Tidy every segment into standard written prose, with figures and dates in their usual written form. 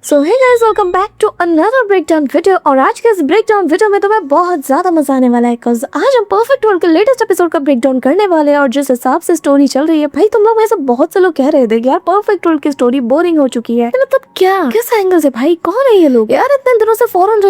So hey guys, welcome back to another breakdown video. और आज के इस ब्रेकडाउन वीडियो में तुम्हें बहुत ज्यादा मजा आने वाला है, बिकॉज आज हम परफेक्ट वर्ल्ड के लेटेस्ट एपिसोड का ब्रेकडाउन करने वाले हैं। और जिस हिसाब से स्टोरी चल रही है, भाई तुम लोग में से बहुत से लोग कह रहे थे यार परफेक्ट वर्ल्ड की स्टोरी बोरिंग हो चुकी है। तो मतलब क्या, किस एंगल से भाई, कौन है ये लोग यार? इतने दिनों से फॉरेन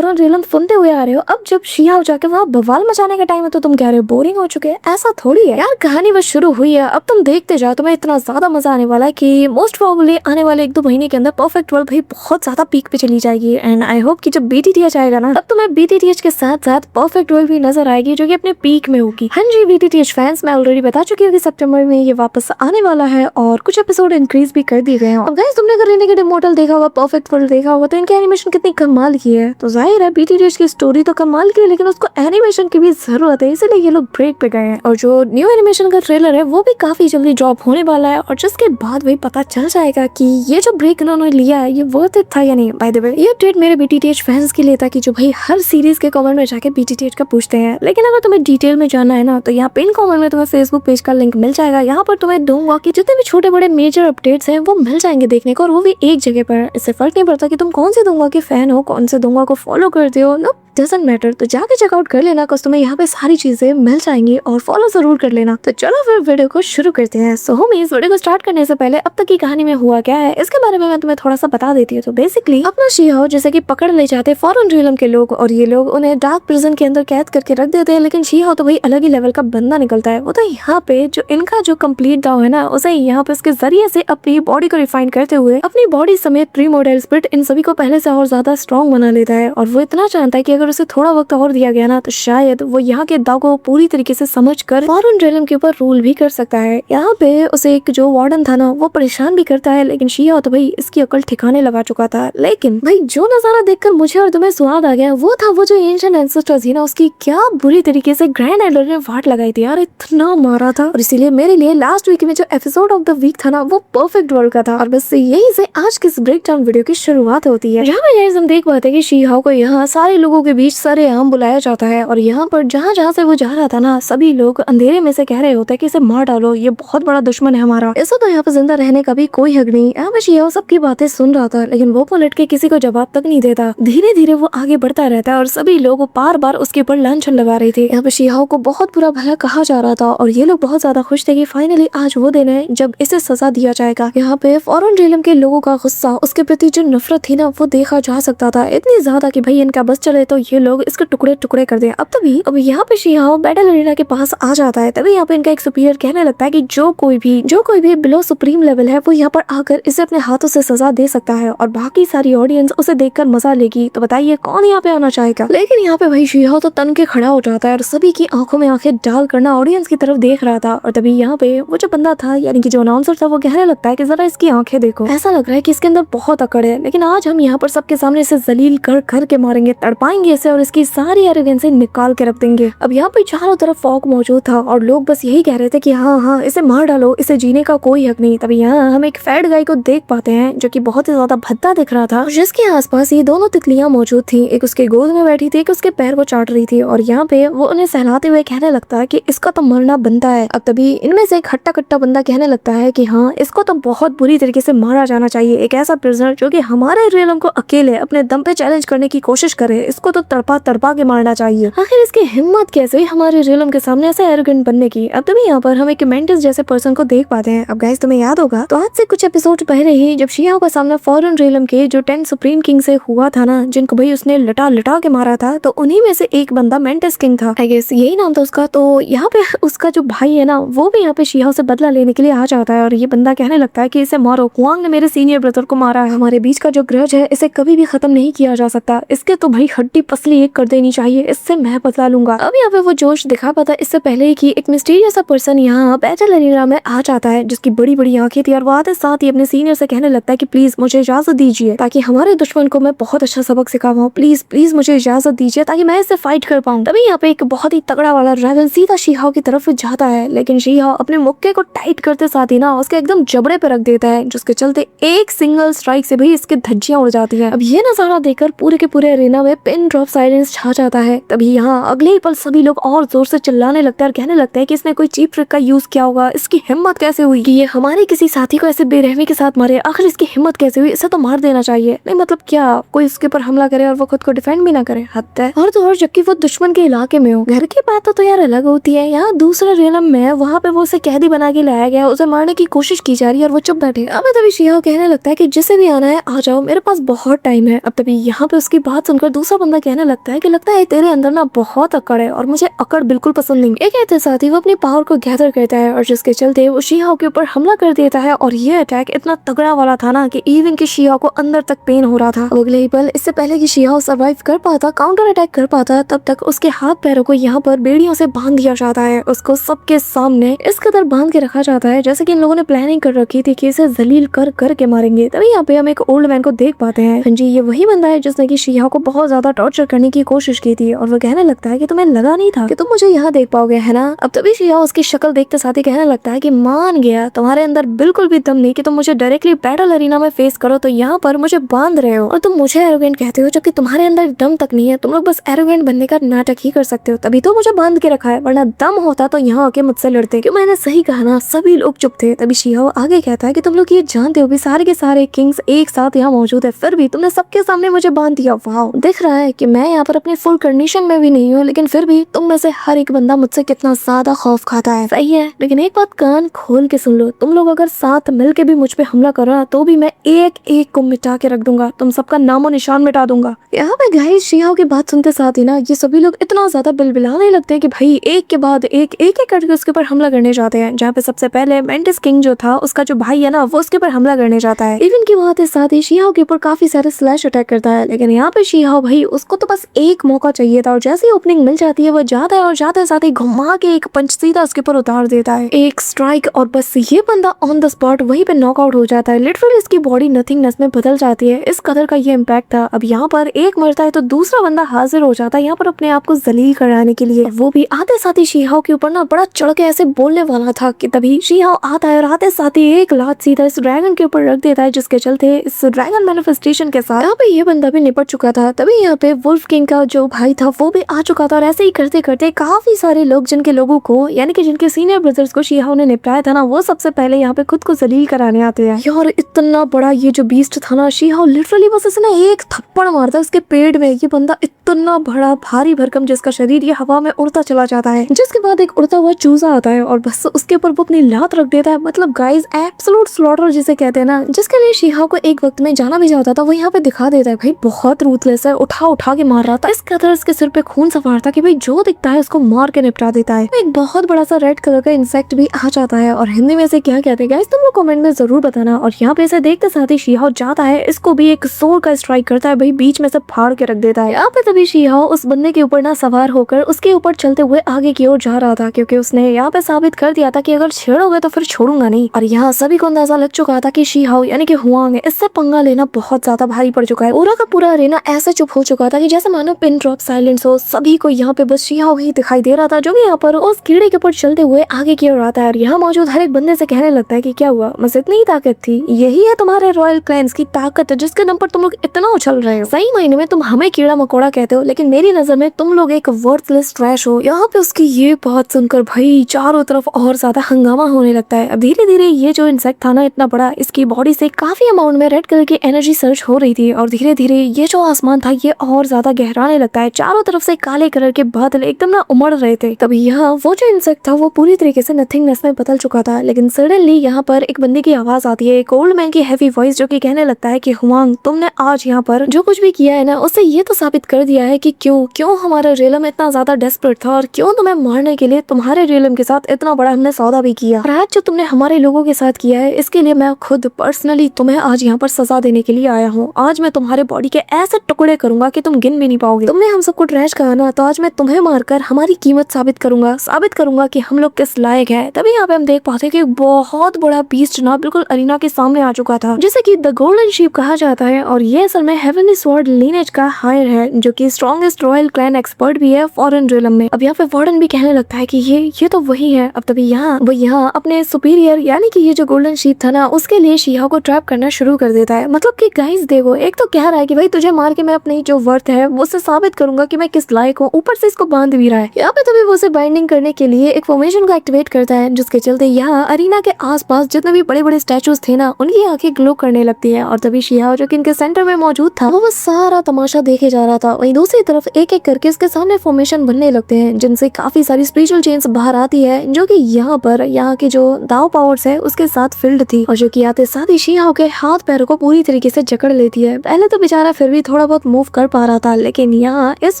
रेलम सुनते हुए आ रहे हो, अब जब शिया जाके वहाँ बवाल मचाने का टाइम है तो तुम कह रहे हो बोरिंग हो चुके हैं। ऐसा थोड़ी है यार, कहानी बस शुरू हुई है। अब तुम देखते जाओ, तुम्हें इतना ज्यादा मजा आने वाला है कि मोस्ट प्रोबेबली आने वाले 1-2 महीने के अंदर परफेक्ट वर्ल्ड भाई बहुत ज्यादा पीक पे चली जाएगी। एंड आई होप कि जब BTTH आएगा ना, तब तुम्हें BTTH के साथ साथ परफेक्ट वर्ल्ड भी नजर आएगी, जो कि अपने पीक में होगी। हाँ जी, BTTH फैंस मैं ऑलरेडी बता चुकी हूँ कि सितंबर में ये वापस आने वाला है और कुछ एपिसोड इंक्रीज भी कर दिए गए हैं। अब गाइस, तुमने अगर रेनेगेड इमॉर्टल देखा होगा, परफेक्ट वर्ल्ड देखा होगा, तो इनकी एनिमेशन कितनी कमाल की है। तो जाहिर है BTTH की स्टोरी तो कमाल की है, लेकिन उसको एनिमेशन की भी जरूरत है, इसलिए ये लोग ब्रेक पे गए हैं। और जो न्यू एनिमेशन का ट्रेलर है वो भी काफी जल्दी ड्रॉप होने वाला है, और जिसके बाद वही पता चल जाएगा कि ये जो ब्रेक इन्होंने लिया है ये वर्थ इट था या नहीं। बाय द वे, ये अपडेट मेरे BTTH फैंस के लिए था कि जो भाई हर सीरीज के कमेंट में जाके BTTH का पूछते हैं। लेकिन अगर तुम्हें डिटेल में जानना है ना, तो यहाँ पिन कमेंट में तुम्हें फेसबुक पेज का लिंक मिल जाएगा। यहाँ पर तुम्हें दूंगा कि जितने भी छोटे बड़े मेजर अपडेट्स हैं वो मिल जाएंगे देखने को, और वो भी एक जगह पर। इससे फर्क नहीं पड़ता कि तुम कौन से दूंगा के फैन हो, कौन से दूंगा को फॉलो करते हो, नो डजंट मैटर। तो जाके चेकआउट कर लेना, बिकॉज़ तुम्हें यहाँ पे सारी चीजें मिल जाएंगी, और फॉलो जरूर कर लेना। तो चलो फिर वीडियो को शुरू करते हैं। सो होमी, इस वीडियो को स्टार्ट करने से पहले अब तक की कहानी में हुआ क्या है इसके बारे में मैं तुम्हें थोड़ा सा बता देती हूँ। तो बेसिकली अपना शिया जैसे कि पकड़ ले जाते फॉरेन रियलम के लोग, और ये लोग उन्हें डार्क प्रिजन के अंदर कैद करके रख देते हैं। लेकिन शिया तो भाई अलग ही लेवल का बंदा निकलता है। वो तो यहाँ पे जो इनका जो कंप्लीट दाव है ना, उसे यहाँ पे उसके जरिए से अपनी बॉडी को रिफाइन करते हुए अपनी बॉडी समेत प्रीमोर्टल स्पिरिट इन सभी को पहले से और ज्यादा स्ट्रॉन्ग बना लेता है। और वो इतना जानता है कि अगर उसे थोड़ा वक्त और दिया गया ना, तो शायद वो यहाँ के दाव को पूरी तरीके से समझकर फॉरेन रियलम के ऊपर रूल भी कर सकता है। यहाँ पे उसे एक जो वार्डन था ना, वो परेशान भी करता है, लेकिन शिया तो भाई इसकी अकल ठिकाने लगा चुका था। लेकिन भाई जो नजारा देखकर मुझे और तुम्हें स्वाद आ गया, वो था वो जो एंशिएंट एंसेस्टर थी ना, उसकी क्या बुरी तरीके से ग्रैंड एल्डर ने वाट लगाई थी यार, इतना मारा था। और इसीलिए मेरे लिए लास्ट वीक में जो एपिसोड ऑफ द वीक था ना, वो परफेक्ट वर्ल्ड का था। और बस यही से आज के इस ब्रेकडाउन वीडियो की शुरुआत होती है, जहाँ पे हम देख पाते हैं कि शिया को यहाँ सारे लोगों के बीच सरेआम बुलाया जाता है। और यहाँ पर जहाँ जहाँ से वो जा रहा था ना, सभी लोग अंधेरे में से कह रहे होते हैं कि इसे मार डालो, ये बहुत बड़ा दुश्मन है हमारा, इसे तो यहाँ पे जिंदा रहने का भी कोई हक नहीं। यहाँ पे शिया सबकी बातें सुन रहा था, लेकिन वो पलट के किसी को जवाब तक नहीं देता। धीरे धीरे वो आगे बढ़ता रहता है, और सभी लोग बार बार उसके ऊपर लांछन लगा रहे थे। यहाँ पे शिया को बहुत बुरा भला कहा जा रहा था, और ये लोग बहुत ज्यादा खुश थे कि फाइनली आज वो दिन है जब इसे सजा दिया जाएगा। यहाँ पे फॉरेन रियलम के लोगों का गुस्सा, उसके प्रति जो नफरत थी ना, वो देखा जा सकता था। इतनी ज्यादा कि भाई इनका बस चले तो ये लोग इसके टुकड़े टुकड़े कर दे। अब यहाँ पे शिया बैटल अरीना के पास आ जाता है। तभी यहाँ पे इनका एक सुपीरियर कहने लगता है कि जो कोई भी बिलो सुप्रीम लेवल है, वो यहाँ पर आकर इसे अपने हाथों से सजा दे सकता है, और बाकी सारी ऑडियंस उसे देखकर मजा लेगी। तो बताइए कौन यहाँ पे आना चाहेगा? लेकिन यहाँ पे भाई शिया तो तन के खड़ा हो जाता है, और सभी की आंखों में आंखें डाल करना ऑडियंस की तरफ देख रहा था। और तभी यहाँ पे वो जो बंदा था, यानी कि जो अनाउंसर था, वो कहने लगता है कि जरा इसकी आंखें देखो, ऐसा लग रहा है कि इसके अंदर बहुत अकड़ है, लेकिन आज हम यहाँ पर सबके सामने इसे जलील कर कर के मारेंगे, तड़पाएंगे इसे, और इसकी सारी एरोगेंसी निकाल के रख देंगे। अब यहाँ पे चारों तरफ फॉग मौजूद था, और लोग बस यही कह रहे थे कि हाँ हाँ इसे मार डालो, इसे जीने का कोई हक नहीं। तभी यहाँ हम एक फैट गाय को देख पाते हैं, जो कि बहुत ही ज्यादा भद्दा दिख रहा था, जिसके आसपास ये दोनों तितलियां मौजूद थी। एक उसके गोद में बैठी थी, एक उसके पैर को चाट रही थी, और यहाँ पे वो उन्हें सहलाते हुए कहने लगता है कि इसका तो मरना बनता है। अब तभी इनमें से एक हट्टा कट्टा बंदा कहने लगता है कि हाँ, इसको तो बहुत बुरी तरीके से मारा जाना चाहिए। एक ऐसा प्रिजनर जो कि हमारे रियलम को अकेले अपने दम पे चैलेंज करने की कोशिश करे, इसको तो तड़पा तड़पा के मारना चाहिए। आखिर इसकी हिम्मत कैसे हुई हमारे रियलम के सामने ऐसे एरोगेंट बनने की? अब तभी यहाँ पर हम एक मेंटिस जैसे पर्सन को देख पाते हैं। अब गाइस, तुम्हें याद होगा तो आज से कुछ एपिसोड पहले ही जब शिया का सामना फॉरेन रियलम के जो 10 सुप्रीम किंग से हुआ था ना, जिनको भाई उसने लटा लटा के मारा था, तो उन्हीं में से एक बंदा मेंटिस किंग था, आई गेस यही नाम था उसका। तो यहाँ पे उसका जो भाई है ना, वो भी यहाँ पे शिया से बदला लेने के लिए आ जाता है, और ये बंदा कहने लगता है कि इसे मारो, हुआंग ने मेरे सीनियर ब्रदर को मारा है, हमारे बीच का जो ग्रज है इसे कभी भी खत्म नहीं किया जा सकता, इसके तो भाई हड्डी पसली एक कर देनी चाहिए, इससे मैं बदला लूंगा। अब यहाँ पे वो जोश दिखा पाता इससे पहले ही कि एक मिस्टीरियस सा पर्सन यहाँ बैटल अरीना में आ जाता है, जिसकी बड़ी बड़ी आंखें थी, और वो आते साथ ही अपने सीनियर से कहने लगता है कि प्लीज मुझे इजाजत दीजिए, ताकि हमारे दुश्मन को मैं बहुत अच्छा सबक सिखा पाऊँ, प्लीज प्लीज मुझे इजाजत दीजिए ताकि मैं इससे फाइट कर पाऊँ। तभी यहाँ पे एक बहुत ही तगड़ा वाला ड्रैगन सीधा शिया की तरफ जाता है, लेकिन शिया अपने मुक्के को टाइट करते साथ ही ना उसके एकदम जबड़े पे रख देता है, जिसके चलते एक सिंगल स्ट्राइक से भाई इसकी धज्जियां उड़ जाती है। अब ये नजारा देखकर पूरे के पूरे अरीना में पिन ड्रॉप साइलेंस छा जाता है। तभी यहाँ अगले ही पल सभी लोग और जोर से चिल्लाने लगता है और कहने लगता है कि इसने कोई चीप ट्रिक का यूज किया होगा, इसकी हिम्मत कैसे हुई कि ये हमारे किसी साथी को ऐसे बेरहमी के साथ मारे, आखिर इसकी हिम्मत कैसे हुई, इसे उसे तो मार देना चाहिए। नहीं मतलब क्या कोई उसके ऊपर हमला करे और वो खुद को डिफेंड भी ना करे, हद है। और तो और जबकि वो दुश्मन के इलाके में हो। घर की बात तो यार अलग होती है, यहाँ दूसरे रेलम में वहाँ पे वो उसे कैदी बना के लाया गया, उसे मारने की कोशिश की जा रही है और वो चुप बैठे। अब तभी शिहाओ कहने लगता है कि जिसे भी आना है आ जाओ, मेरे पास बहुत टाइम है। अब तभी यहाँ पे उसकी बात सुनकर दूसरा बंदा कहने लगता है कि लगता है तेरे अंदर ना बहुत अकड़ है और मुझे अकड़ बिल्कुल पसंद नहीं। एक कहते साथ ही वो अपनी पावर को गैदर करता है और जिसके चलते वो शिहाओ के ऊपर हमला कर देता है। और ये अटैक इतना तगड़ा वाला था ना कि इवन की शिहाओ को अंदर तक पेन हो रहा था। अगले ही पल इससे पहले कि शिहाओ सर्वाइव कर पाता, काउंटर अटैक कर पाता, तब तक उसके हाथ पैरों को यहाँ पर बेड़ियों से बांध दिया जाता है। उसको सबके सामने इस कदर बांध के रखा जाता है जैसे कि इन लोगों ने प्लानिंग कर रखी थी कि इसे जलील कर के मारेंगे। तभी यहाँ पे हम एक ओल्ड मैन को देख पाते हैं। हाँ जी, ये वही बंदा है जिसने की शिहाओ को बहुत ज्यादा टॉर्चर करने की कोशिश की थी और वो कहने लगता है कि तुम्हें लगा नहीं था कि तुम मुझे यहाँ देख पाओगे, है ना। अब तभी शिहाओ उसकी शक्ल देखते साथ ही कहने लगता है कि मान गया, तुम्हारे अंदर बिल्कुल भी दम नहीं कि तुम मुझे डायरेक्टली बैटल अरीना में फेस करो, तो यहाँ पर मुझे बांध रहे हो और तुम मुझे एरोगेंट कहते हो जबकि तुम्हारे अंदर दम तक नहीं है। तुम लोग बस एरोगेंट बनने का नाटक ही कर सकते हो, तभी तो मुझे बांध के रखा है, वरना दम होता तो यहाँ आके मुझसे लड़ते। क्यों मैंने सही कहा ना, सभी लोग चुप थे। तभी शिहाओ आगे कहता है कि तुम लोग ये जानते हो भी सारे के सारे किंग्स एक साथ यहाँ मौजूद है, फिर भी तुमने सबके सामने मुझे बांध दिया। वाह, दिख रहा है कि मैं यहाँ पर अपने फुल कंडीशन में भी नहीं हूँ, लेकिन फिर भी तुम में से हर एक बंदा मुझसे कितना ज्यादा खौफ खाता है। सही है, लेकिन एक बात कान खोल के सुन लो, तुम लोग अगर साथ मिल के भी मुझ पे हमला करो ना तो भी मैं एक एक को मिटा के रख दूंगा, तुम सबका नामो निशान मिटा दूंगा। यहाँ पे गाइस शिहाओ की बात सुनते साथ ही ना ये सभी लोग इतना ज्यादा बिलबिलाने लगते हैं कि भाई एक के बाद एक करके उसके ऊपर हमला करने जाते हैं। जहाँ पे सबसे पहले मेंटिस किंग जो था, उसका जो भाई है ना, वो उसके ऊपर हमला करने जाता है। इवन की बात है साथ ही शिहाओ के ऊपर काफी सारे स्लैश अटैक करता है, लेकिन यहाँ पे शिहाओ भाई उसको तो बस एक मौका चाहिए था और जैसे ही ओपनिंग मिल जाती है वो जाता है और जाते साथ ही घुमा के एक पंच सीधा उसके ऊपर उतार देता है, एक स्ट्राइक, और बस ये बंदा ऑन द स्पॉट वहीं पे नॉकआउट हो जाता है। लिटरली इसकी बॉडी नथिंगनेस में बदल जाती है, इस कदर का ये इम्पैक्ट था। अब यहाँ पर एक मरता है तो दूसरा बंदा हाजिर हो जाता है यहाँ पर अपने आप को जलील कराने के लिए, वो भी आते साथ ही शिहाओ के ऊपर ना बड़ा चढ़ के ऐसे बोलने वाला था कि तभी शिहाओ आता है और आते साथ ही एक लात सीधा इस ड्रैगन के ऊपर रख देता है, जिसके चलते इस ड्रैगन मैनिफेस्टेशन के साथ यहाँ पे ये बंदा भी निपट चुका था। तभी यहाँ पे वुल्फ किंग का जो भाई था वो भी आ चुका था और ऐसे ही करते करते काफी सारे लोग जिनके लोगों को यानी कि जिनके सीनियर ब्रदर्स को शिहाओ ने निपटाया था ना, वो सबसे पहले यहाँ पे खुद को जलील कराने आते हैं। यार इतना बड़ा ये जो बीस्ट था ना, शिहाओ लिटरली बस इसने एक थप्पड़ मारता उसके पेट में, ये बंदा इतना बड़ा भारी भरकम जिसका शरीर ये हवा में उड़ता चला जाता है, जिसके बाद एक उड़ता हुआ चूजा आता है और बस उसके ऊपर वो अपनी लात रख देता है। मतलब गाइस एब्सोल्यूट स्लॉटर जिसे कहते हैं ना, जिसके लिए शिहाओ को एक वक्त में जाना भी जाता था, वो यहाँ पे दिखा देता है भाई बहुत रूथलेस है, उठा के मार रहा था, इस कदर इसके सिर पे खून सवार था कि भाई जो दिखता है उसको मार के निपटा देता है। एक बहुत बड़ा सा रेड कलर का इंसेक्ट भी आ जाता है और हिंदी में से क्या कहते हैं गाइस तुम लोग कमेंट में जरूर बताना। और यहाँ पे इसे देखते साथ ही शिहाओ जाता है, इसको भी एक सोर का स्ट्राइक करता है, भाई बीच में से फाड़ के रख देता है। यहाँ पे तभी शिहाओ उस बंदे के ऊपर ना सवार होकर उसके ऊपर चलते हुए आगे की ओर जा रहा था, क्योंकि उसने यहाँ पे साबित कर दिया था कि अगर छेड़ोगे तो फिर छोड़ूंगा नहीं। और यहाँ सभी को अंदाजा लग चुका था कि शिहाओ यानी कि हुआंग है, इससे पंगा लेना बहुत ज्यादा भारी पड़ चुका है। पूरा का पूरा अरेना ऐसा चुप हो चुका था कि जैसे मानो पिन ड्रॉप साइलेंस हो, सभी को यहाँ पे बस शिहाओ ही दिखाई दे रहा था, जो भी यहाँ पर उस कीड़े के ऊपर चलते हुए आगे की ओर आता है और यहाँ मौजूद हर एक बंदे से कहने लगता है कि क्या हुआ, बस इतनी ही ताकत थी, यही है तुम्हारे रॉयल क्लैंस की ताकत जिसके दम पर तुम लोग इतना उछल रहे हो। सही मायने में तुम हमें कीड़ा मकोड़ा कहते हो, लेकिन मेरी नजर में तुम लोग एक वर्थलेस ट्रैश हो। यहाँ पे उसकी ये बात सुनकर भाई चारों तरफ और ज्यादा हंगामा होने लगता है। अब धीरे धीरे ये जो इंसेक्ट था ना इतना बड़ा, इसकी बॉडी से काफी अमाउंट में रेड कलर की एनर्जी सर्च हो रही थी और धीरे धीरे ये जो आसमान था ये और ज्यादा गहराने लगता है। चारों तरफ से काले कलर के बादल एकदम ना उमड़ रहे थे। तभी यहाँ वो जो इंसेक्ट था वो पूरी तरीके से नथिंगनेस में बदल चुका था, लेकिन सडनली यहाँ पर एक बंदे की आवाज आती है, एक ओल्ड मैन की हैवी वॉइस, जो कि कहने लगता है कि हुआंग तुमने आज यहाँ पर जो कुछ भी किया है ना उससे ये तो साबित कर दिया है कि क्यों हमारा रेलम इतना ज्यादा डेस्परेट था और क्यों तुम्हें मारने के लिए तुम्हारे रेलम के साथ इतना बड़ा हमने सौदा भी किया। और आज जो तुमने हमारे लोगों के साथ किया है इसके लिए मैं खुद पर्सनली तुम्हें आज यहाँ पर सजा देने के लिए आया हूँ। आज मैं तुम्हारे बॉडी के ऐसे टुकड़े करूंगा कि तुम गिन भी नहीं पाओगे। तुमने हम सबको ट्रैश कहा ना, तो आज मैं तुम्हें मारकर हमारी कीमत साबित करूंगा कि हम लोग किस लायक है। तभी यहाँ पे हम देख पाते हैं कि बहुत बड़ा बीस्ट ना बिल्कुल अरीना के सामने आ चुका था, जिसे कि द गोल्डन शीप कहा जाता है और ये असल में हेवनली स्वॉर्ड लीनेज का हायर है, जो कि की स्ट्रॉन्गेस्ट रॉयल क्लैन एक्सपर्ट भी है फॉरेन रियलम में। अब यहाँ पे वार्डन भी कहने लगता है कि ये तो वही है। अब तभी वो यहाँ अपने सुपीरियर यानी कि ये जो गोल्डन शीप था ना उसके लिए शिहाओ को ट्रैप करना शुरू कर देता है। मतलब कि गाइस देखो, एक तो कह रहा है कि भाई तुझे मार के मैं अपनी जो वर्थ है वो उससे साबित करूंगा कि मैं किस लायक हूँ, ऊपर से इसको बांध भी रहा है। यहाँ पे तभी वो उसे बाइंडिंग करने के लिए एक फॉर्मेशन को एक्टिवेट करता है, जिसके चलते यहाँ अरीना के आसपास जितने भी बड़े बड़े स्टैचूज थे ना उनकी आंखें ग्लो करने लगती है। और तभी शिहाओ जो कि इनके सेंटर में मौजूद था वो सारा तमाशा देखे जा रहा था। वहीं दूसरी तरफ एक एक करके इसके सामने फॉर्मेशन बनने लगते हैं, जिनसे काफी सारी स्पिरिचुअल चेन्स बाहर आती है, जो कि यहाँ के जो दाव पावर्स है उसके साथ फिल्ड थी, और जो कि आते साथ ही शिहाओ के हाथ पैरों को पूरी तरीके से जकड़ लेती है। पहले तो बेचारा फिर भी थोड़ा बहुत मूव कर पा रहा था, लेकिन यहाँ इस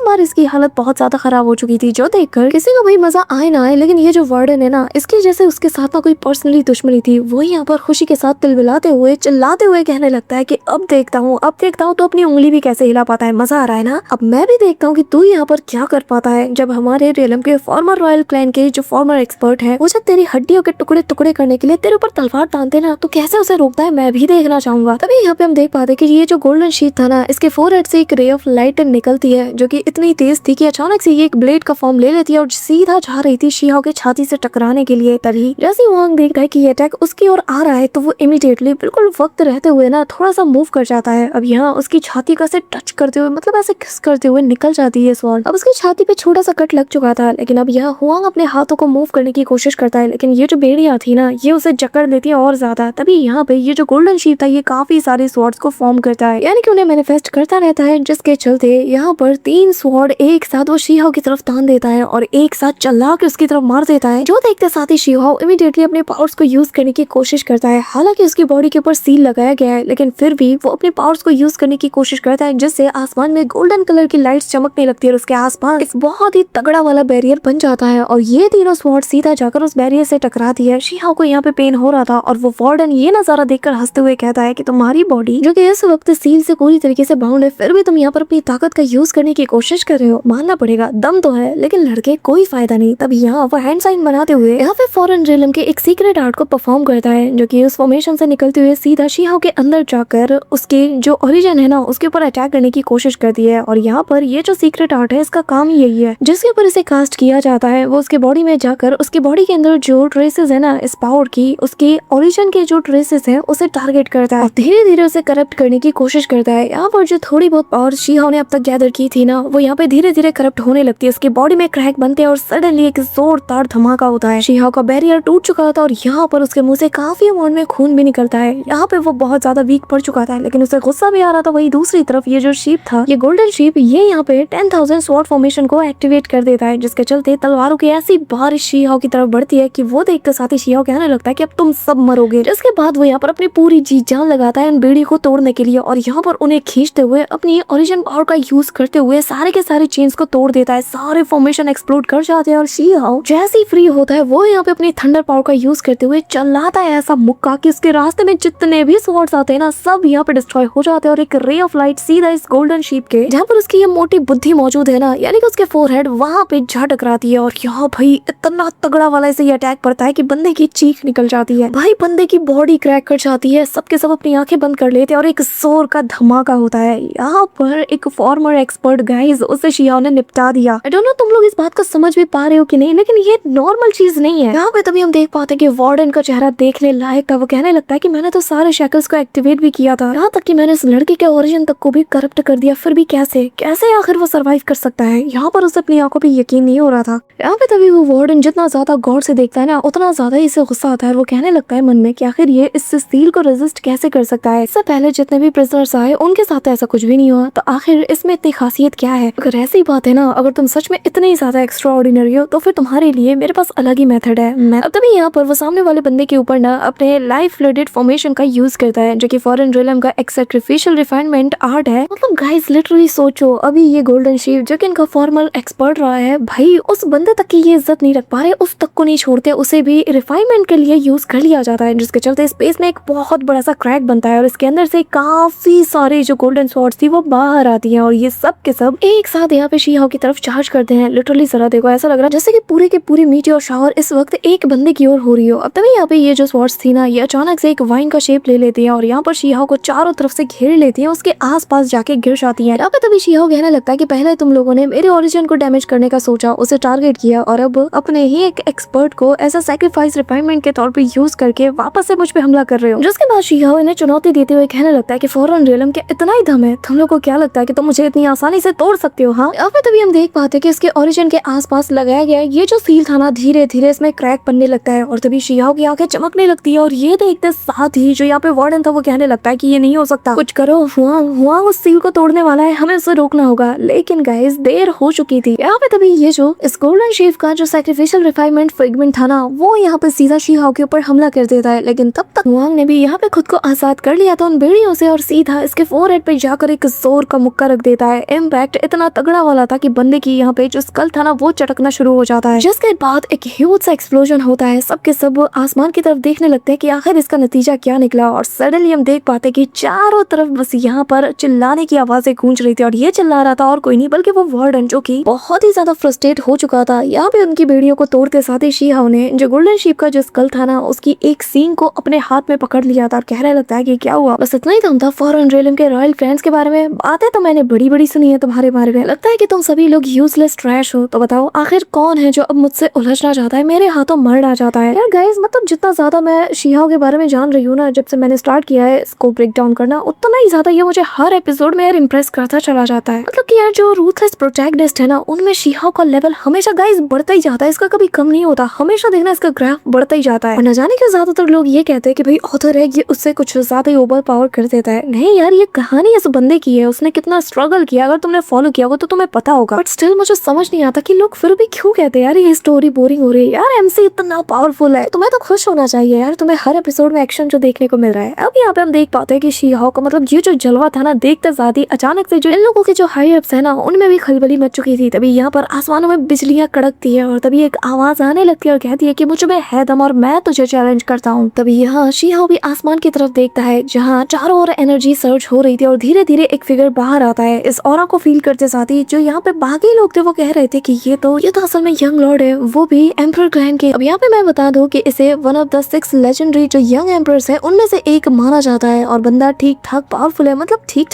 बार इसकी हालत बहुत ज्यादा खराब हो चुकी थी, जो देखकर किसी को भी मजा आए ना आए, लेकिन ये जो वार्डन है ना इसकी जैसे उसके साथ ना कोई पर्सनली दुश्मनी थी, वो यहाँ पर खुशी के साथ तिलबिलाते हुए चिल्लाते हुए कहने लगता है कि अब देखता हूँ तो अपनी उंगली भी कैसे हिला पाता है, मजा आ रहा है ना। अब मैं भी देखता हूँ कि तू यहाँ पर क्या कर पाता है, जब हमारे रियलम के फॉर्मर रॉयल क्लैन के जो फॉर्मर एक्सपर्ट है वो जब तेरी हड्डियों के टुकड़े टुकड़े करने के लिए तेरे ऊपर तलवार तानते ना, तो कैसे उसे रोकता है मैं भी देखना चाहूंगा। तभी यहाँ पे हम देख पाते कि ये जो गोल्डन शीट था ना इसके फोरहेड से एक रे ऑफ लाइट निकलती है, जो कि इतनी तेज थी कि अचानक से ये एक ब्लेड का फॉर्म ले लेती है और सीधा जा रही थी शिहाओ के छाती से टकराने के लिए। तभी जैसे वांग देखता है कि ये अटैक उसकी ओर आ रहा है तो वो इमीडिएटली बिल्कुल वक्त रहते हुए ना थोड़ा सा मूव कर जाता है। अब यहाँ उसकी छाती का से टच करते हुए मतलब ऐसे किस करते हुए निकल जाती है स्वॉर्ड। अब उसकी छाती पे छोटा सा कट लग चुका था, लेकिन अब यहाँ हुआंग अपने हाथों को मूव करने की कोशिश करता है, लेकिन ये जो बेड़ियां थी ना ये उसे जकड़ लेती है और ज्यादा। तभी यहाँ पे ये जो गोल्डन शीप था ये काफी सारे स्वॉर्ड्स को फॉर्म करता है, यानी कि उन्हें मैनिफेस्ट करता रहता है, जिसके चलते यहाँ पर 3 स्वॉर्ड एक साथ वो शिहाओ की तरफ तान देता है और एक साथ चला के उसकी तरफ मार देता है, जो देखते साथ ही शिहाओ इमीडिएटली अपने पावर्स को यूज करने की कोशिश करता है। हालांकि उसकी बॉडी के ऊपर सील लगाया गया है, लेकिन फिर भी वो अपने पावर्स को यूज करने की कोशिश करता है, जिससे आसमान में गोल्डन कलर की लाइट्स चमकने लगती है और उसके आसपास एक बहुत ही तगड़ा वाला बैरियर बन जाता है और ये तीनों स्वॉर्ड सीधा जाकर उस बैरियर से टकराती है। शिहाओ को यहाँ पे पेन हो रहा था और वो वार्डन ये नजारा देखकर हंसते हुए कहता है कि तुम्हारी बॉडी जो कि इस वक्त सील से पूरी तरीके से बाउंड है, फिर भी तुम यहाँ पर अपनी ताकत का यूज करने की कोशिश कर रहे हो, मानना पड़ेगा दम तो है, लेकिन लड़के कोई फायदा नहीं। तब यहाँ वो हैंड साइन बनाते हुए यहाँ पे फॉरेन रियलम के एक सीक्रेट आर्ट को परफॉर्म करता है, जो कि उस फॉर्मेशन से निकलते हुए सीधा शिहाओ के अंदर जाकर उसके जो ओरिजिन है ना उसके ऊपर अटैक करने की कोशिश करती है। और यहाँ पर ये जो सीक्रेट आर्ट है इसका काम ही यही है, जिसके ऊपर इसे कास्ट किया जाता है वो उसके बॉडी में जाकर उसकी बॉडी के अंदर जो ट्रेसेस है ना इस पावर की, उसके ओरिजिन के जो ट्रेसेस है उसे टारगेट करता है और धीरे धीरे उसे करप्ट करने की कोशिश करता है। यहाँ पर जो थोड़ी बहुत पावर शिहाओ ने अब तक गैदर की थी ना वो यहाँ पे धीरे धीरे करप्ट होने लगती है, उसकी बॉडी में क्रैक बनते हैं और सडनली एक जोरदार धमाका होता है। शिहाओ का बैरियर टूट चुका था और यहाँ पर उसके मुंह से काफी अमाउंट में खून भी निकलता है। यहाँ पे वो बहुत ज्यादा वीक पड़ चुका था, लेकिन उसे गुस्सा भी आ रहा था। वही दूसरी तरफ ये जो शीप था, ये गोल्डन शीप, ये यहाँ पे 10,000 स्वॉर्ड फॉर्मेशन को एक्टिवेट कर देता है, जिसके चलते तलवारों की ऐसी बारिश शिहाओ की तरफ बढ़ती है कि वो देखकर साथ ही शिहाओ कहने लगता है कि अब तुम सब मरोगे। जिसके बाद वो यहाँ पर अपनी पूरी जी जान लगाता है उन बेड़ी को तोड़ने के लिए और यहाँ पर उन्हें खींचते हुए अपनी ओरिजिन पावर का यूज करते हुए सारे के सारे चेन्स को तोड़ देता है। सारे फॉर्मेशन एक्सप्लोड कर जाते हैं और शिहाओ जैसे ही फ्री होता है वो यहाँ पे अपनी थंडर पावर का यूज करते हुए चलाता है ऐसा मुक्का कि उसके रास्ते में जितने भी स्वॉर्ड्स आते हैं ना सब यहाँ पे डिस्ट्रॉय हो जाते हैं और एक रे ऑफ लाइट सीधा इस गोल्डन शीप के जहाँ पर उसकी ये मोटी बुद्धि मौजूद है ना, यानी कि उसके फोरहेड वहाँ पे जा टकराती है और यहाँ भाई इतना तगड़ा वाला इसे अटैक पड़ता है कि बंदे की चीख निकल जाती है। भाई बंदे की बॉडी क्रैक कर जाती है, सबके सब अपनी आंखें बंद कर लेते हैं और एक जोर का धमाका होता है। यहाँ पर एक फॉर्मर एक्सपर्ट गाइस उसे शिहाओ ने निपटा दिया। आई डोंट नो तुम लोग इस बात को समझ भी पा रहे हो कि नहीं, लेकिन ये नॉर्मल चीज नहीं है। यहाँ पे तभी हम देख पाते हैं कि वार्डन का चेहरा देखने लायक था। वो कहने लगता है कि मैंने तो सारे शैकल्स को एक्टिवेट भी किया था, यहाँ तक कि मैंने इस लड़के के ओरिजिन तक को भी करप्ट कर दिया, फिर भी कैसे आखिर वो सरवाइव कर सकता है। यहाँ पर उसे अपनी आंखों पे यकीन नहीं हो रहा था। यहाँ पे तभी वो वार्डन जितना ज्यादा गौर से देखता है ना उतना ज्यादा इसे गुस्सा आता है। वो कहने लगता है मन में कि आखिर ये इस सील को रेजिस्ट कैसे कर सकता है। इससे पहले जितने भी प्रिजनर्स आए उनके साथ ऐसा कुछ भी नहीं हुआ, तो आखिर इसमें इतनी खासियत क्या है। अगर ऐसी बात है ना, अगर तुम सच में इतने ही ज्यादा एक्स्ट्रा ऑर्डिनरी हो तो फिर तुम्हारे लिए मेरे पास अलग ही मेथड है। अब तभी यहाँ पर वो सामने वाले बंदे के ऊपर ना अपने लाइफ फ्लडेड फॉर्मेशन का यूज करता है, जो कि फॉरेन रियलम का एक सैक्रिफिशियल रिफाइनमेंट आर्ट है। मतलब गाइस लिटरली सोचो, अभी ये गोल्डन शीप जो कि इनका फॉर्मल एक्सपर्ट रहा है, भाई उस बंदे तक की ये इज्जत नहीं रख पा रहे, उस तक को नहीं छोड़ते, उसे भी रिफाइनमेंट के लिए यूज कर लिया जाता है, जिसके चलते स्पेस में एक बहुत बड़ा सा क्रैक बनता है और इसके अंदर से काफी सारे जो गोल्डन स्वॉर्ड्स थी वो बाहर आती हैं और ये सब के सब एक साथ यहाँ पे शिहाओ की तरफ चार्ज करते हैं। लिटरली जरा देखो, ऐसा लग रहा है जैसे कि पूरे के पूरे मीटियोर शावर इस वक्त एक बंदे की ओर हो रही हो। अब तभी यहाँ पे ये जो स्वॉर्ड्स थी ना ये अचानक से एक वाइन का शेप ले लेती है और यहाँ पर शिहाओ को चारों तरफ से घेर लेती है, उसके आसपास जाके गिर जाती है। यहाँ पे तभी शियाओ कहने लगता है कि पहले तुम लोगों ने मेरे ओरिजिन को डैमेज करने का सोचा, उसे टारगेट किया और अब अपने ही एक एक्सपर्ट को ऐसा सैक्रिफाइस रिफाइनमेंट के तौर पे यूज करके वापस से मुझ पे हमला कर रहे हो। जिसके बाद शियाओ इन्हें चुनौती देते हुए कहने लगता है कि फॉरेन रियलम के इतना ही दम है, तुम लोग को क्या लगता है कि तुम मुझे इतनी आसानी से तोड़ सकते हो? हाँ, अब तभी हम देख पाते हैं कि इसके ओरिजिन के आसपास लगाया गया ये जो सील था ना, धीरे धीरे इसमें क्रैक बनने लगता है और तभी शियाओ की आंखें चमकने लगती है और ये देखते साथ ही जो यहाँ पे वार्डन था वो कहने लगता है कि ये नहीं हो सकता, कुछ करो, हुआंग उस सील को तोड़ने वाला है, हमें उसे रोकना होगा। लेकिन गाइस देर हो चुकी थी। यहाँ पे तभी ये जो इस गोल्डन शेफ का जो सैक्रिफिशियल रिफाइनमेंट फ्रेगमेंट था ना, वो यहाँ पे सीधा शियाओ के ऊपर हमला कर देता है। लेकिन तब तक हुआंग ने भी यहाँ पे खुद को आजाद कर लिया था उन बेड़ियों से और सीधा इसके फोरहेड पे जाकर एक जोर का मुक्का रख देता है। इम्पैक्ट इतना तगड़ा वाला था कि बंदे की यहाँ पे जो स्कल था ना वो चटकना शुरू हो जाता है, जिसके बाद एक ह्यूज सा एक्सप्लोजन होता है। सबके सब आसमान की तरफ देखने लगते हैं कि आखिर इसका नतीजा क्या निकला और सडनली हम देख पाते कि चारों तरफ बस यहाँ पर चिल्लाने की आवाजें गूंज रही थी और ये चिल्ला रहा था और कोई नहीं बल्कि वो वार्डन जो कि बहुत ही ज्यादा फ्रस्ट्रेट हो चुका था। यहाँ पे उनकी बेड़ियों को तोड़ते साथ ही शियाओ ने जो गोल्डन शीप का जो स्कल था ना उसकी एक सींग को अपने हाथ में पकड़ लिया था और कहने लगता है कि क्या हुआ। बस इतना ही था फॉरेन रियलम के रॉयल फ्रेंड्स के बारे में। बातें तो मैंने बड़ी बड़ी सुनी है तुम्हारे बारे में, लगता है कि तुम सभी लोग यूजलेस ट्रैश हो। तो बताओ आखिर कौन है जो अब मुझसे उलझना चाहता है, मेरे हाथों मर आ जाता है। यार गाइस मतलब जितना ज्यादा मैं शियाओ के बारे में जान रही हूँ ना, जब से मैंने स्टार्ट किया है इसको ब्रेक डाउन करना, उतना ही ज्यादा ये मुझे हर एपिसोड में यार इम्प्रेस करता चला जाता है। मतलब कि यार जो रूथलेस प्रोटैगनिस्ट है ना उनमें शियाओ का लेवल हमेशा गाइस बढ़ता ही जाता है, इसका कभी कम नहीं होता। हमेशा देखना इसका ग्राफ बढ़ता ही जाता है और न जाने क्यों ज्यादातर लोग ये कहते हैं कि भाई ऑथर है ये उससे कुछ ज्यादा ही ओवर पावर कर देता है। नहीं यार ये कहानी इस बंदे की है, उसने कितना स्ट्रगल किया, अगर तुमने फॉलो किया हो तो तुम्हें पता होगा। बट स्टिल मुझे समझ नहीं आता कि लोग फिर भी क्यों कहते हैं यार ये स्टोरी बोरिंग हो रही है। यार एमसी इतना पावरफुल है, तुम्हें तो खुश होना चाहिए यार, तुम्हें हर एपिसोड में एक्शन जो देखने को मिल रहा है। अब यहाँ पे हम देख पाते हैं कि शियाओ का मतलब ये जो जलवा था ना देखते साथ ही अचानक से जो इन लोगों के जो हाई अप्स है ना उनमें भी खलबली मच चुकी थी। तभी यहाँ पर आसमानों में बिजलियां कड़कती है और तभी एक आवाज आने लगती है और कहती है कि मुझ में है दम और मैं तुझे चैलेंज करता हूँ। तभी यहाँ शियाओ भी आसमान की तरफ देखता है जहाँ चारों ओर एनर्जी सर्च हो रही थी और धीरे धीरे एक फिगर बाहर आता है। इस ऑरा को फील करते साथ ही जो यहाँ पे बाकी लोग थे वो कह रहे थे कि ये तो असल में यंग लॉर्ड है, वो भी एम्परर क्लैन के। अब यहाँ पे मैं बता दूं कि इसे वन ऑफ द 6 लेजेंडरी जो यंग एम्परर्स है उनमें से एक माना जाता है और बंदा ठीक ठाक पावरफुल है, मतलब ठीक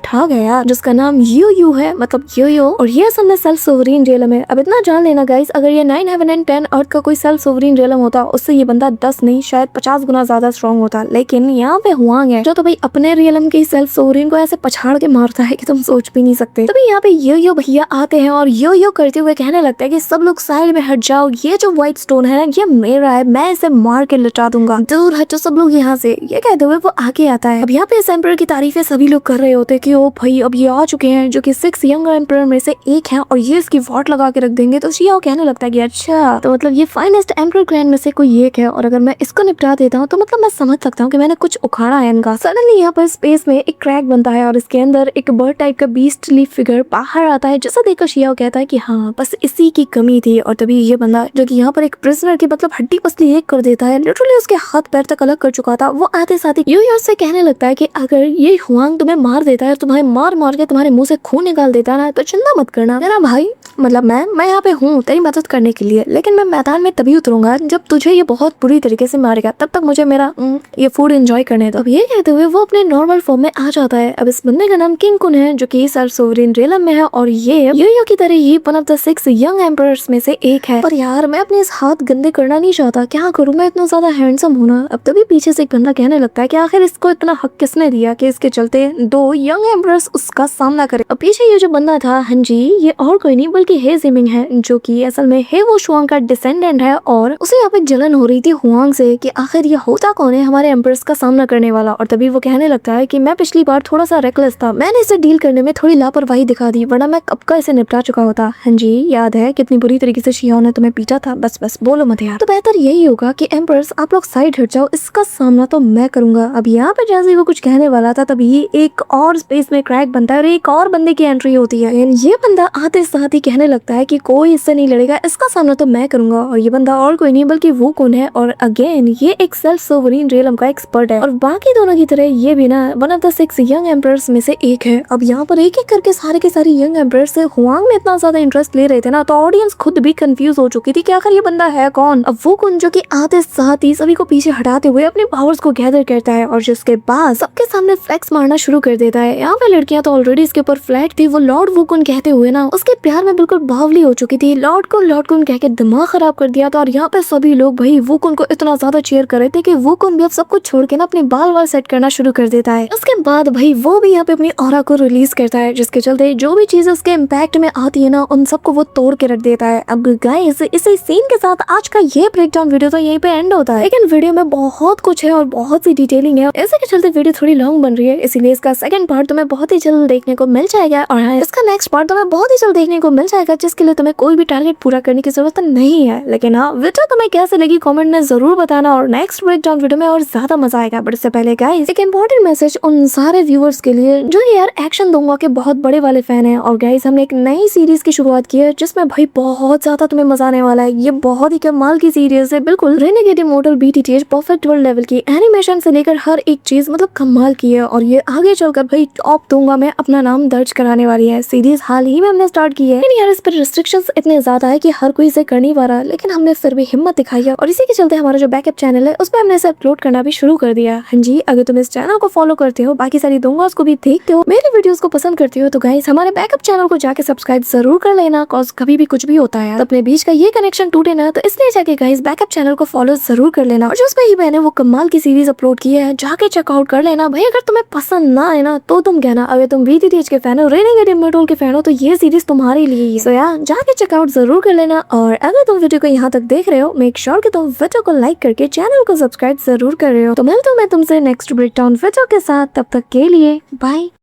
ठाक है यार, जिसका नाम यू है, मतलब यो और ये असल में सेल्फ सोवरीन रियलम है। अब इतना जान लेना गाइस, अगर ये 9 हेवन एंड 10 अर्थ का कोई सेल्फ सोवरीन रियलम होता उससे ये बंदा 10 नहीं शायद 50 गुना ज्यादा स्ट्रॉन्ग होता। लेकिन यहाँ पे हुआंग है जो तो भाई अपने रियलम के सेल्फ सोवरीन को ऐसे पछाड़ के मारता है कि तुम सोच भी नहीं सकते। तभी यहाँ पे यो भैया आते हैं और यो करते हुए कहने लगता है कि सब लोग साइड में हट जाओ, ये जो व्हाइट स्टोन है ना ये मेरा है, मैं इसे मार के लटा दूंगा, दूर हटो सब लोग यहाँ से। ये कहते हुए वो आगे आता है। अब यहाँ पे इस एम्परर की तारीफें सभी लोग कर रहे होते कि ओ भाई अब ये आ चुके हैं जो कि 6 यंग एम्परर में से एक है और ये इसकी वॉट लगा के रख देंगे। तो शियाओ कहने लगता है कि अच्छा तो मतलब ये फाइनेस्ट एम्परर क्लैन में से कोई एक है और अगर मैं इसको निपटा देता हूँ तो मतलब मैं समझ सकता हूँ कि मैंने कुछ उखाड़ा है इनका। सडनली यहाँ पर स्पेस में एक क्रैक बनता है और इसके अंदर एक बर्ड टाइप का बीस्टली फिगर बाहर आता है, जिसे देखकर शियाओ कहता है कि हाँ बस इसी की कमी थी। और तभी ये बंदा जो कि यहाँ पर एक प्रिजनर की मतलब हड्डी पसली एक कर देता है, लिटरली उसके हाथ पैर तक अलग कर चुका था। वो आते साथ ही यू से कहने लगता है कि अगर ये हुआंग तुम्हें मार देता है, तुम्हें मार के तुम्हारे मुंह से खून निकाल देता है ना तो चिंता मत करना मेरा भाई, मतलब मैं यहाँ पे हूँ तेरी मदद करने के लिए, लेकिन मैं मैदान में तभी उतरूंगा जब तुझे ये बहुत बुरी तरीके से मारेगा, तब तक मुझे मेरा ये फूड एंजॉय करने दो। अब ये कहते हुए वो अपने नॉर्मल फॉर्म में आ जाता है। अब इस बंदे का नाम किंग कुन है जो कि सेल्फ सोवरीन रियलम में है और ये यो की तरह ही one of the 6 young emperors में से एक है। पर यार मैं अपने इस हाथ गंदे करना नहीं चाहता, क्या करूँ मैं इतना ज्यादा हैंडसम हूँ ना। अब तभी पीछे से एक बंदा कहने लगता है कि आखिर इसको इतना हक किसने दिया कि इसके चलते 2 यंग एम्परर्स उसका सामना करे। अब पीछे ये जो बंदा था हाँ जी ये और कोई नहीं बल्कि हे जिमिंग है जो कि असल में हे वो शुआंग का डिसेंडेंट है और उसे यहाँ पे जलन हो रही थी हुआंग से कि आखिर ये होता कौन है हमारे एम्परर्स का सामना करने वाला। और तभी वो कहने लगता है कि मैं पिछली बार थोड़ा सा रेकलेस था, मैंने इसे डील करने में थोड़ी लापरवाही दिखा दी, वरना मैं कब का इसे निपटा चुका होता। हाँ जी याद है कितनी बुरी तरीके से शियाओ ने तुम्हें पीटा था, बस बोलो मत यार। तो बेहतर यही होगा कि एम्परर्स आप लोग साइड हट जाओ, इसका सामना तो मैं करूंगा। अब यहाँ पे जैसे वो कुछ कहने वाला था तभी एक और स्पेस में क्रैक बनता है और एक और बंदे की एंट्री होती है। ये बंदा आते साथ ही कहने लगता है कि कोई इससे नहीं लड़ेगा, इसका सामना तो मैं करूंगा। और ये बंदा और कोई नहीं बल्कि वो कौन है, और अगेन ये एक सेल्फ सोवरीन रियलम का एक्सपर्ट है और बाकी दोनों की तरह ये भी ना one of the 6 young emperors में से एक है। अब यहाँ पर एक एक करके सारे के सारे यंग एम्परर्स हुआंग में इतना ज्यादा इंटरेस्ट ले रहे थे ना, तो ऑडियंस खुद भी कंफ्यूज हो चुकी थी कि आखिर ये बंदा है कौन। अब वो कौन जो कि आते साथ ही सभी को पीछे हटाते हुए अपने पावर्स को गैदर करता है और जिसके बाद सबके सामने फ्लेक्स मारना शुरू कर देता है। यहाँ पे लड़कियां तो ऑलरेडी इसके ऊपर फ्लैट थी, वो लॉर्ड वुकुन कहते हुए ना उसके प्यार में बिल्कुल बावली हो चुकी थी। लॉर्ड कुन कह के दिमाग खराब कर दिया था और यहाँ पे सभी लोग भाई वुकुन को इतना ज्यादा चेयर कर रहे थे कि वुकुन भी अब सब कुछ छोड़ के ना अपने बाल सेट करना शुरू कर देता है। उसके बाद भाई वो भी यहाँ पे अपनी ऑरा को रिलीज करता है, जिसके चलते जो भी चीजें उसके इम्पैक्ट में आती है ना उन सबको वो तोड़ के रख देता है। अब गाइस इसी सीन के साथ आज का ये ब्रेकडाउन वीडियो तो यहीं पे एंड होता है, लेकिन वीडियो में बहुत कुछ है और बहुत सी डिटेलिंग है, ऐसे के चलते वीडियो थोड़ी लॉन्ग बन रही है, इसीलिए इसका सेकंड पार्ट तुम्हें बहुत ही जल्द देखने को मिल जाएगा। और हाँ, इसका नेक्स्ट पार्ट तुम्हें बहुत ही जल्द देखने को मिल जाएगा, जिसके लिए तुम्हें कोई भी टारगेट पूरा करने की जरूरत नहीं है। लेकिन हाँ, वीडियो तुम्हें कैसे लगी कमेंट में जरूर बताना और नेक्स्ट ब्रेकडाउन वीडियो में और ज्यादा मजा आएगा। बट इससे पहले गाइस एक इंपॉर्टेंट मैसेज उन सारे व्यूअर्स के लिए जो यार एक्शन दूंगा के बहुत बड़े वाले फैन है। और गाइस हमने एक नई सीरीज की शुरुआत की है जिसमें भाई बहुत ज्यादा तुम्हें मजा आने वाला है। ये बहुत ही कमाल की सीरीज है, बिल्कुल renegade immortal BTTH perfect world level की, एनिमेशन से लेकर हर एक चीज मतलब कमाल की है और ये आगे चलकर भाई टॉप दूंगा मैं अपना नाम दर्ज कराने वाली है। सीरीज हाल ही में हमने स्टार्ट की है, लेकिन यार इस पर रिस्ट्रिक्शंस इतने ज्यादा है कि हर कोई इसे कर नहीं पा रहा, लेकिन हमने फिर भी हिम्मत दिखाई है और इसी के चलते हमारा जो बैकअप चैनल है उसमें हमने इसे अपलोड करना भी शुरू कर दिया। हाँ जी, अगर तुम इस चैनल को फॉलो करते हो, बाकी सारी दूंगा उसको भी देखते हो, मेरे वीडियोस को पसंद करते हो, तो गाइस हमारे बैकअप चैनल को जाके सब्सक्राइब जरूर कर लेना, कॉज कभी भी कुछ भी होता है तो अपने बीच का ये कनेक्शन टूटे ना, तो इसलिए जाके गाइस बैकअप चैनल को फॉलो जरूर कर लेना। और जो उसमें ही मैंने वो कमाल की सीरीज अपलोड की है जाके चेकआउट कर लेना भाई। अगर तुम्हें पसंद ना आए ना तो तुम कहना, अगर तुम बीटीटीएच के फैन हो, रेनेगेड इमॉर्टल के फैन हो, तो ये सीरीज तुम्हारे लिए ही है। यार जाके चेकआउट जरूर कर लेना। और अगर तुम वीडियो को यहाँ तक देख रहे हो, मेक श्योर कि तुम वीडियो को लाइक करके चैनल को सब्सक्राइब जरूर कर रहे हो। तो मिलता हूँ मैं तुमसे नेक्स्ट ब्रेकडाउन वीडियो के साथ, तब तक के लिए बाय।